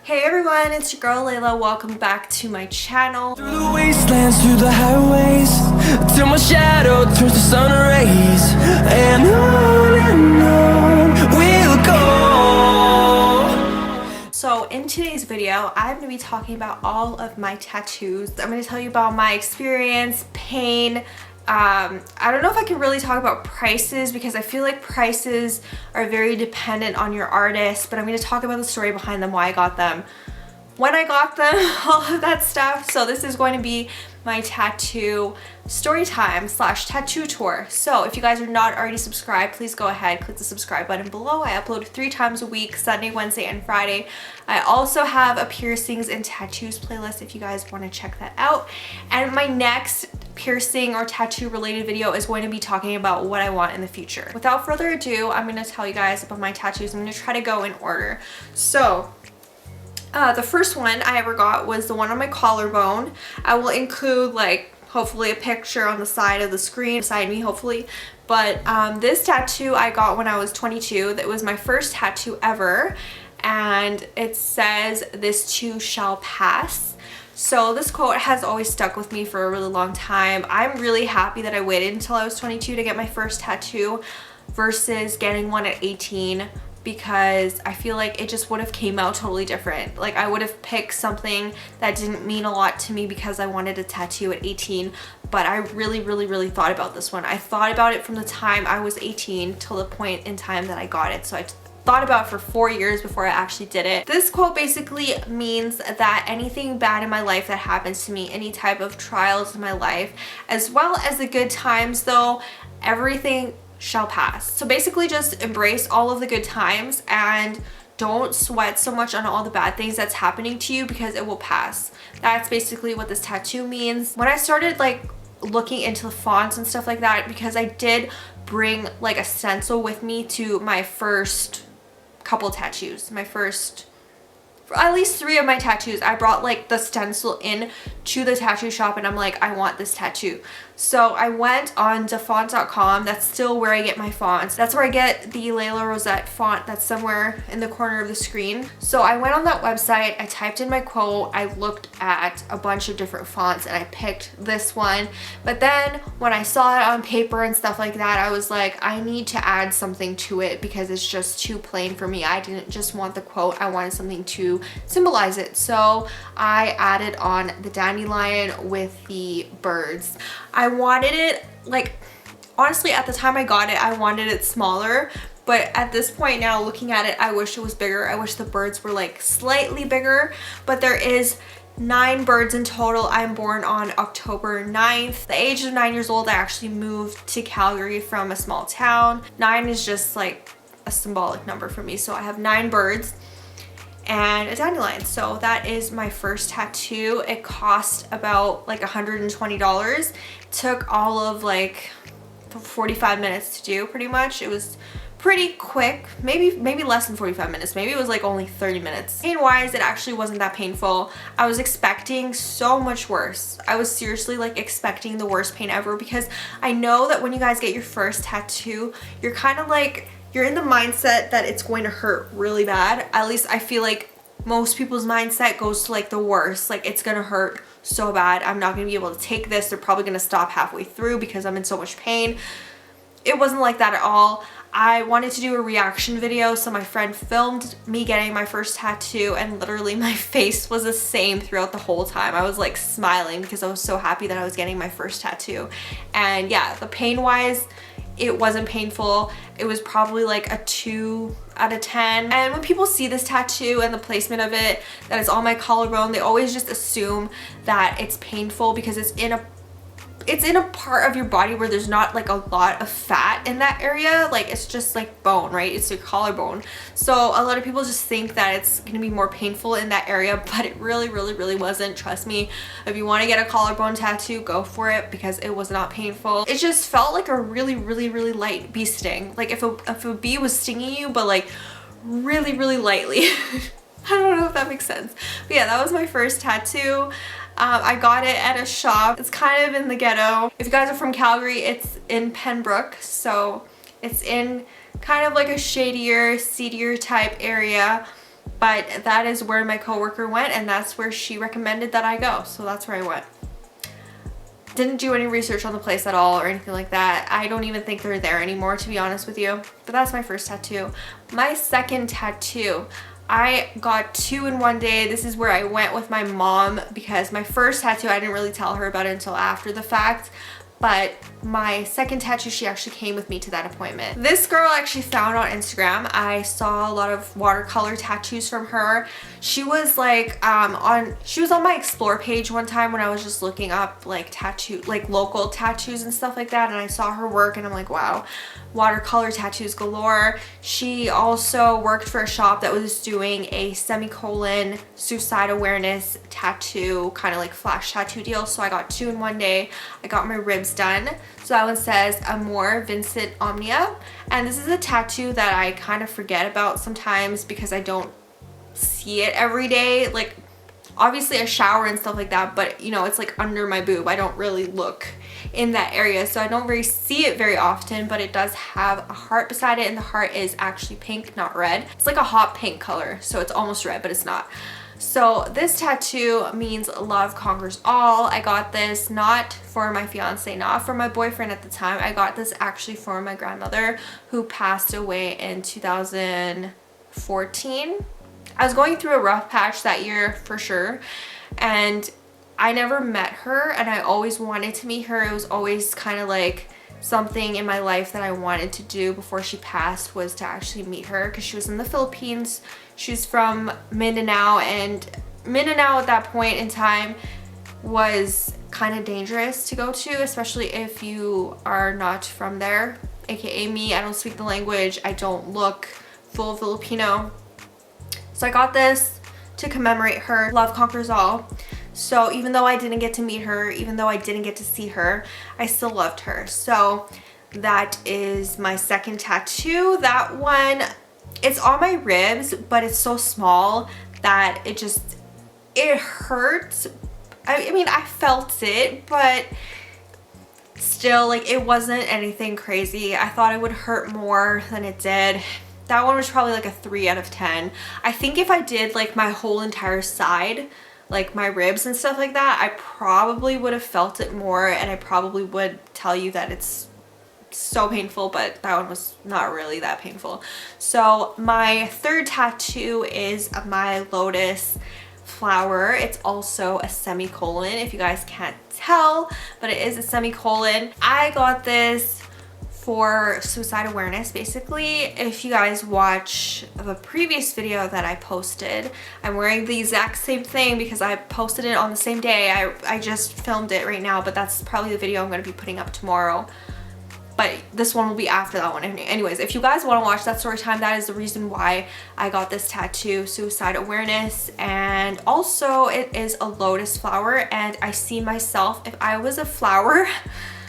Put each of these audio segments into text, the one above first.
Hey everyone, it's your girl Layla. Welcome back to my channel. Through the wastelands, through the highways, till my shadow turns to sun rays, and on we'll go. So in today's video, I'm going to be talking about all of my tattoos. I'm going to tell you about my experience, pain. I don't know if I can really talk about prices because I feel like prices are very dependent on your artist, but I'm going to talk about the story behind them, why I got them, when I got them, all of that stuff. So this is going to be my tattoo story time / tattoo tour. So if you guys are not already subscribed, please go ahead, click the subscribe button below. I upload 3 times a week, Sunday, Wednesday, and Friday. I also have a piercings and tattoos playlist if you guys want to check that out. And my next piercing or tattoo related video is going to be talking about what I want in the future. Without further ado, I'm going to tell you guys about my tattoos. I'm going to try to go in order. So the first one I ever got was the one on my collarbone. I will include like hopefully a picture on the side of the screen beside me hopefully, but this tattoo I got when I was 22. That was my first tattoo ever, and it says, "This too shall pass." So this quote has always stuck with me for a really long time. I'm really happy that I waited until I was 22 to get my first tattoo versus getting one at 18, because I feel like it just would have came out totally different. Like I would have picked something that didn't mean a lot to me because I wanted a tattoo at 18, but I really thought about this one. I thought about it from the time I was 18 till the point in time that I got it. So I thought about it for 4 years before I actually did it. This quote basically means that anything bad in my life that happens to me, any type of trials in my life, as well as the good times though, everything shall pass. So basically just embrace all of the good times and don't sweat so much on all the bad things that's happening to you because it will pass. That's basically what this tattoo means. When I started like looking into the fonts and stuff like that, because I did bring like a stencil with me to my first couple tattoos, at least 3 of my tattoos, I brought like the stencil in to the tattoo shop and I'm like, I want this tattoo. So I went on to font.com. That's still where I get my fonts. That's where I get the Layla Rosette font that's somewhere in the corner of the screen. So I went on that website, I typed in my quote, I looked at a bunch of different fonts and I picked this one. But then when I saw it on paper and stuff like that, I was like, I need to add something to it because it's just too plain for me. I didn't just want the quote, I wanted something to symbolize it. So I added on the dandelion with the birds. I wanted it, like, honestly at the time I got it, I wanted it smaller, but at this point now looking at it, I wish it was bigger. I wish the birds were like slightly bigger, but there is 9 birds in total. I'm born on October 9th. The age of 9 years old, I actually moved to Calgary from a small town. 9 is just like a symbolic number for me. So I have 9 birds and a dandelion. So that is my first tattoo. It cost about like $120. Took all of like 45 minutes to do pretty much. It was pretty quick, maybe less than 45 minutes. Maybe it was like only 30 minutes. Pain wise, it actually wasn't that painful. I was expecting so much worse. I was seriously like expecting the worst pain ever, because I know that when you guys get your first tattoo, you're kind of like, you're in the mindset that it's going to hurt really bad. At least I feel like most people's mindset goes to like the worst. Like it's gonna hurt so bad. I'm not gonna be able to take this. They're probably gonna stop halfway through because I'm in so much pain. It wasn't like that at all. I wanted to do a reaction video, so my friend filmed me getting my first tattoo, and literally my face was the same throughout the whole time. I was like smiling because I was so happy that I was getting my first tattoo. And yeah, the pain wise, it wasn't painful. It was probably like a 2 out of 10. And when people see this tattoo and the placement of it, that it's on my collarbone, they always just assume that it's painful because it's in a part of your body where there's not like a lot of fat in that area. Like it's just like bone, right? It's your collarbone. So a lot of people just think that it's gonna be more painful in that area, but it really wasn't. Trust me, if you want to get a collarbone tattoo, go for it, because it was not painful. It just felt like a really light bee sting. Like if a bee was stinging you, but like really lightly. I don't know if that makes sense. But yeah, that was my first tattoo. I got it at a shop. It's kind of in the ghetto. If you guys are from Calgary, it's in Pembroke. So it's in kind of like a shadier, seedier type area. but that is where my coworker went, and that's where she recommended that I go, so that's where I went. Didn't do any research on the place at all or anything like that. I don't even think they're there anymore, to be honest with you. But that's my first tattoo. My second tattoo, I got 2 in one day. This is where I went with my mom because my first tattoo, I didn't really tell her about it until after the fact. But my second tattoo, she actually came with me to that appointment. This girl I actually found on Instagram. I saw a lot of watercolor tattoos from her. She was like she was on my explore page one time when I was just looking up like local tattoos and stuff like that, and I saw her work and I'm like, wow, watercolor tattoos galore. She also worked for a shop that was doing a semicolon suicide awareness tattoo, kind of like flash tattoo deal. So I got 2 in one day. I got my ribs done. So that one says Amor Vincit Omnia, and this is a tattoo that I kind of forget about sometimes because I don't see it every day. Like obviously I shower and stuff like that, but you know, it's like under my boob. I don't really look in that area, so I don't really see it very often, but it does have a heart beside it, and the heart is actually pink, not red. It's like a hot pink color, so it's almost red, but it's not. So this tattoo means love conquers all. I got this not for my fiance, not for my boyfriend at the time. I got this actually for my grandmother who passed away in 2014. I was going through a rough patch that year for sure, and I never met her, and I always wanted to meet her. It was always kind of like something in my life that I wanted to do before she passed, was to actually meet her, because she was in the Philippines. She's from Mindanao, and Mindanao at that point in time was kind of dangerous to go to, especially if you are not from there, aka me. I don't speak the language. I don't look full Filipino. So I got this to commemorate her. Love conquers all. So even though I didn't get to meet her, even though I didn't get to see her, I still loved her. So that is my second tattoo. That one, it's on my ribs, but it's so small that it hurts. I mean, I felt it, but still, like, it wasn't anything crazy. I thought it would hurt more than it did. That one was probably like a 3 out of 10. I think if I did like my whole entire side, like my ribs and stuff like that, I probably would have felt it more, and I probably would tell you that it's so painful, but that one was not really that painful. So my third tattoo is my Lotus flower. It's also a semicolon, if you guys can't tell, but it is a semicolon. I got this for suicide awareness, basically. If you guys watch the previous video that I posted, I'm wearing the exact same thing because I posted it on the same day. I just filmed it right now, but that's probably the video I'm going to be putting up tomorrow. But this one will be after that one. Anyways, if you guys want to watch that story time, that is the reason why I got this tattoo, suicide awareness. And also it is a lotus flower, and I see myself, if I was a flower,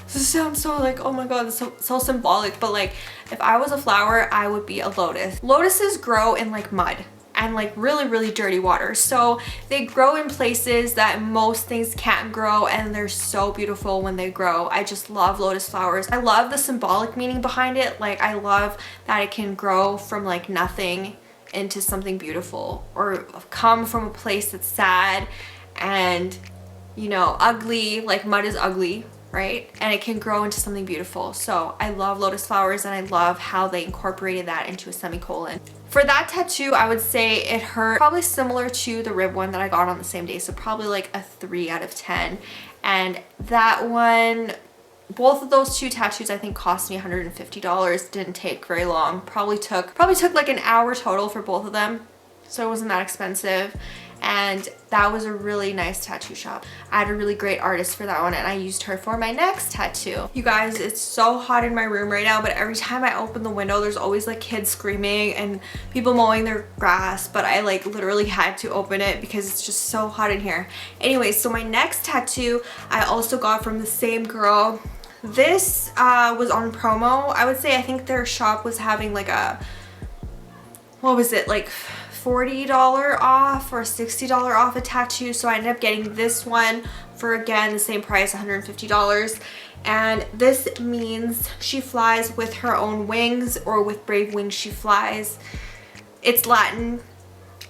this sounds so like, oh my god, it's so symbolic, but like if I was a flower, I would be a lotus. Lotuses grow in like mud and like really dirty water, so they grow in places that most things can't grow, and they're so beautiful when they grow. I just love lotus flowers. I love the symbolic meaning behind it. Like, I love that it can grow from like nothing into something beautiful, or come from a place that's sad and, you know, ugly. Like, mud is ugly, right? And it can grow into something beautiful. So I love lotus flowers, and I love how they incorporated that into a semicolon. For that tattoo, I would say it hurt probably similar to the rib one that I got on the same day, so probably like a 3 out of 10. And that one, both of those two tattoos, I think cost me $150. Didn't take very long. Probably took like an hour total for both of them, so it wasn't that expensive. And that was a really nice tattoo shop. I had a really great artist for that one, and I used her for my next tattoo. You guys, it's so hot in my room right now, but every time I open the window, there's always like kids screaming and people mowing their grass, but I like literally had to open it because it's just so hot in here. Anyways, so my next tattoo I also got from the same girl. This was on promo, I would say. I think their shop was having like a, what was it, like $40 off or $60 off a tattoo, so I ended up getting this one for, again, the same price, $150. And this means she flies with her own wings, or with brave wings she flies. It's Latin,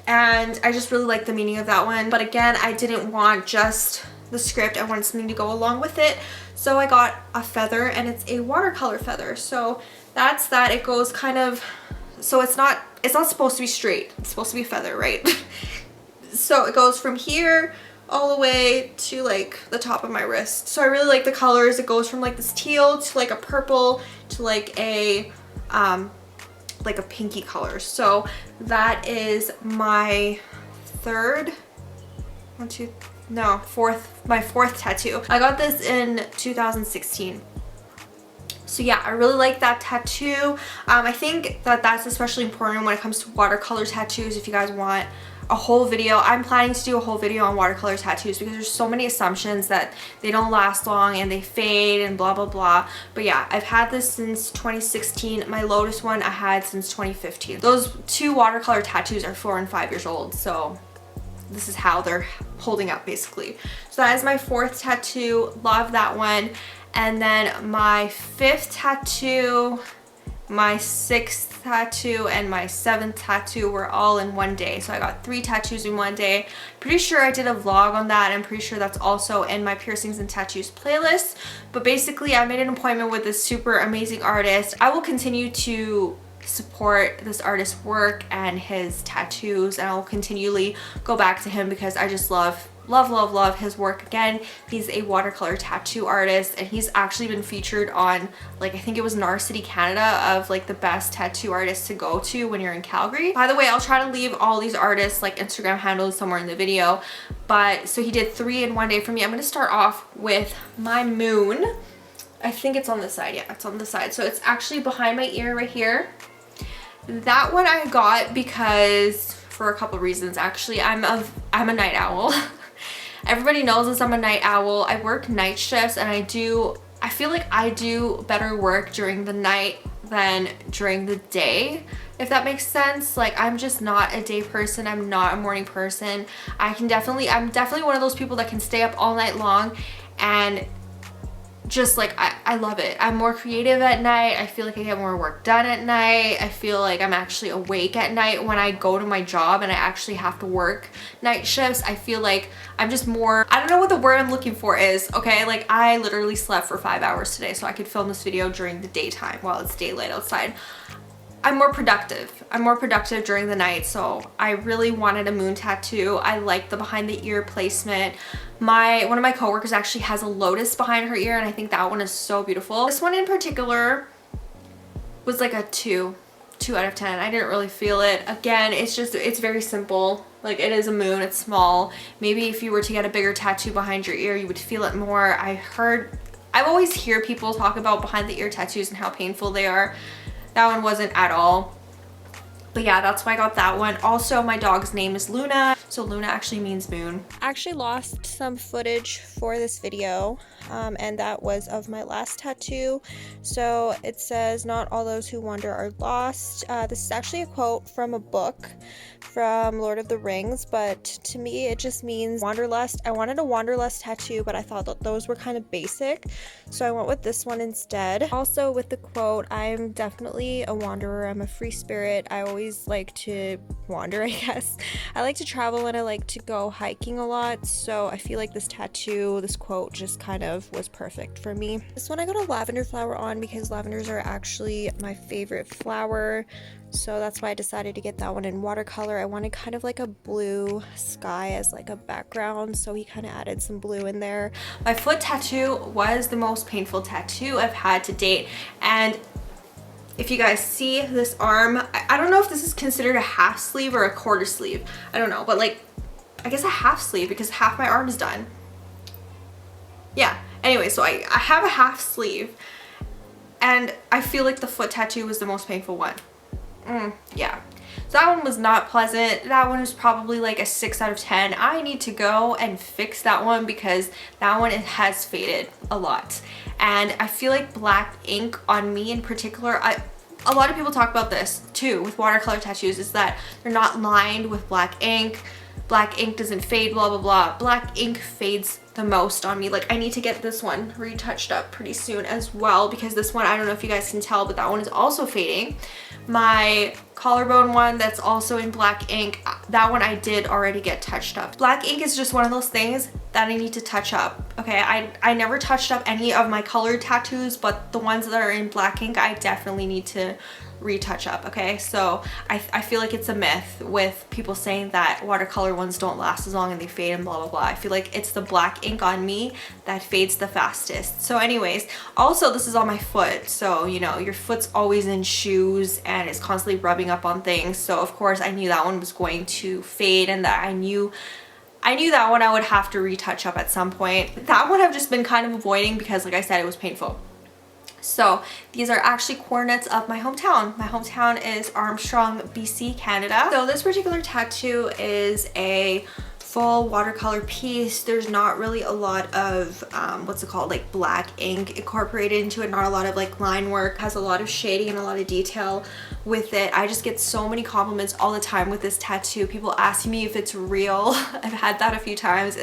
and I just really like the meaning of that one. But again, I didn't want just the script, I wanted something to go along with it. So I got a feather, and it's a watercolor feather. So that's that. It goes kind of, so it's not supposed to be straight. It's supposed to be a feather, right? So it goes from here all the way to like the top of my wrist. So I really like the colors. It goes from like this teal to like a purple to like a pinky color. So that is my my fourth tattoo. I got this in 2016. So yeah, I really like that tattoo. I think that that's especially important when it comes to watercolor tattoos. If you guys want a whole video, I'm planning to do a whole video on watercolor tattoos because there's so many assumptions that they don't last long and they fade and blah blah blah. But yeah, I've had this since 2016. My Lotus one I had since 2015. Those two watercolor tattoos are 4 and 5 years old, so this is how they're holding up basically. So that is my fourth tattoo. Love that one. And then my fifth tattoo, my sixth tattoo, and my seventh tattoo were all in one day. So I got 3 tattoos in one day. Pretty sure I did a vlog on that. I'm pretty sure that's also in my piercings and tattoos playlist. But basically I made an appointment with this super amazing artist. I will continue to support this artist's work and his tattoos, and I will continually go back to him because I just love his work. Again, he's a watercolor tattoo artist, and he's actually been featured on, like, I think it was Narcity Canada, of like the best tattoo artists to go to when you're in Calgary. By the way, I'll try to leave all these artists like Instagram handles somewhere in the video. But so he did 3 in one day for me. I'm gonna start off with my moon. I think it's on this side. Yeah, it's on the side. So it's actually behind my ear right here. That one I got because, for a couple reasons actually. I'm a night owl. Everybody knows this, I'm a night owl. I work night shifts, and I feel like I do better work during the night than during the day, if that makes sense. Like, I'm just not a day person. I'm not a morning person. I'm definitely one of those people that can stay up all night long, and just like I love it. I'm more creative at night. I feel like I get more work done at night. I feel like I'm actually awake at night when I go to my job and I actually have to work night shifts. I feel like I'm just more, I don't know what the word I'm looking for is, okay? Like, I literally slept for 5 hours today so I could film this video during the daytime while it's daylight outside. I'm more productive. I'm more productive during the night, so I really wanted a moon tattoo. I like the behind the ear placement. One of my coworkers actually has a lotus behind her ear, and I think that one is so beautiful. This one in particular was like a 2 out of 10. I didn't really feel it. Again, it's very simple. Like, it is a moon, it's small. Maybe if you were to get a bigger tattoo behind your ear, you would feel it more. I always hear people talk about behind the ear tattoos and how painful they are. That one wasn't at all. But yeah, that's why I got that one. Also, my dog's name is Luna, so Luna actually means moon. I actually lost some footage for this video, and that was of my last tattoo. So it says, "Not all those who wander are lost." This is actually a quote from a book from Lord of the Rings, but to me it just means wanderlust. I wanted a wanderlust tattoo, but I thought that those were kind of basic, so I went with this one instead. Also, with the quote, I'm definitely a wanderer. I'm a free spirit. I always like to wander, I guess. I like to travel and I like to go hiking a lot, so I feel like this tattoo, this quote, just kind of was perfect for me. This one I got a lavender flower on because lavenders are actually my favorite flower, so that's why I decided to get that one in watercolor. I wanted kind of like a blue sky as like a background, so he kind of added some blue in there. My foot tattoo was the most painful tattoo I've had to date, and if you guys see this arm, I don't know if this is considered a half sleeve or a quarter sleeve. I don't know, but like, I guess a half sleeve because half my arm is done. Yeah, anyway, so I have a half sleeve, and I feel like the foot tattoo was the most painful one. Yeah, so that one was not pleasant. That one is probably like a 6 out of 10. I need to go and fix that one because that one, it has faded a lot. And I feel like black ink on me in particular, a lot of people talk about this too with watercolor tattoos, is that they're not lined with black ink. black ink doesn't fade, blah blah blah. Black ink fades the most on me. Like, I need to get this one retouched up pretty soon as well, because this one, I don't know if you guys can tell, but that one is also fading. My collarbone one that's also in black ink, that one I did already get touched up. Black ink is just one of those things that I need to touch up. Okay, I never touched up any of my colored tattoos, but the ones that are in black ink I definitely need to retouch up. Okay, so I feel like it's a myth with people saying that watercolor ones don't last as long and they fade and blah blah blah. I feel like it's the black ink on me that fades the fastest. So anyways, also this is on my foot, so you know, your foot's always in shoes and it's constantly rubbing up on things, so of course I knew that one was going to fade, and that I knew that one I would have to retouch up at some point. That one I've just been kind of avoiding because, like I said, it was painful. So these are actually coordinates of my hometown. My hometown is Armstrong, BC, Canada. So this particular tattoo is a full watercolor piece. There's not really a lot of what's it called, like black ink incorporated into it, not a lot of like line work. It has a lot of shading and a lot of detail with it. I just get so many compliments all the time with this tattoo. People asking me if it's real. I've had that a few times.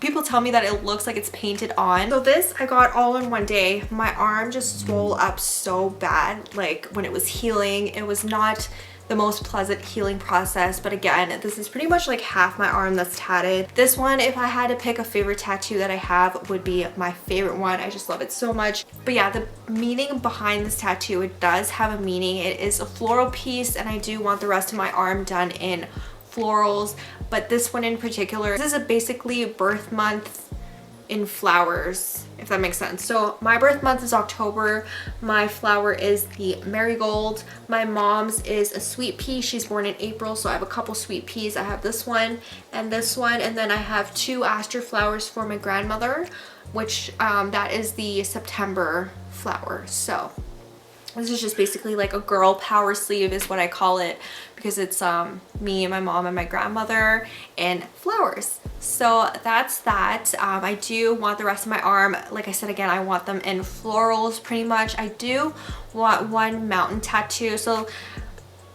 People tell me that it looks like it's painted on. So this I got all in one day. My arm just swole up so bad. Like when it was healing, it was not the most pleasant healing process, but again, this is pretty much like half my arm that's tatted. This one, if I had to pick a favorite tattoo that I have, would be my favorite one. I just love it so much. But yeah, the meaning behind this tattoo, it does have a meaning. It is a floral piece, and I do want the rest of my arm done in florals, but this one in particular, this is basically birth month in flowers, if that makes sense. So my birth month is October. My flower is the marigold. My mom's is a sweet pea. She's born in April, so I have a couple sweet peas. I have this one, and then I have two aster flowers for my grandmother, which that is the September flower. So this is just basically like a girl power sleeve is what I call it, because it's me and my mom and my grandmother and flowers. So that's that. I do want the rest of my arm, like I said again, I want them in florals pretty much. I do want one mountain tattoo. So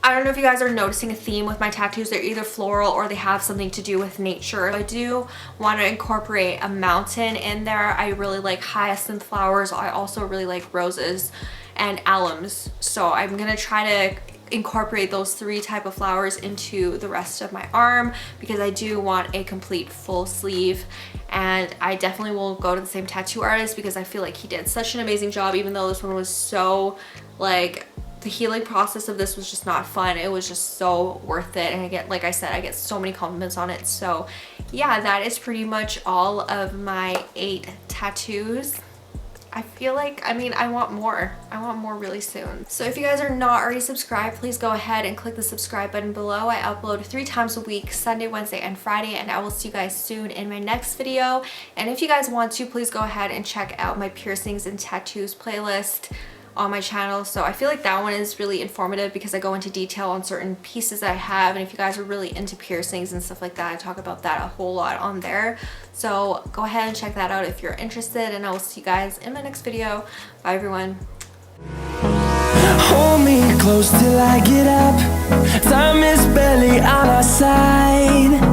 I don't know if you guys are noticing a theme with my tattoos. They're either floral or they have something to do with nature. I do want to incorporate a mountain in there. I really like hyacinth flowers. I also really like roses and alums. So I'm gonna try to incorporate those three type of flowers into the rest of my arm, because I do want a complete full sleeve. And I definitely will go to the same tattoo artist because I feel like he did such an amazing job, even though this one was so like, the healing process of this was just not fun. It was just so worth it, and I get, like I said, I get so many compliments on it. So yeah, that is pretty much all of my 8 tattoos. I feel like, I mean, I want more really soon. So if you guys are not already subscribed, please go ahead and click the subscribe button below. I upload 3 times a week, Sunday, Wednesday, and Friday, and I will see you guys soon in my next video. And if you guys want to, please go ahead and check out my piercings and tattoos playlist on my channel. So I feel like that one is really informative because I go into detail on certain pieces that I have, and if you guys are really into piercings and stuff like that, I talk about that a whole lot on there. So go ahead and check that out if you're interested, and I will see you guys in my next video. Bye everyone. Hold me close till I get up. Time is barely on our side.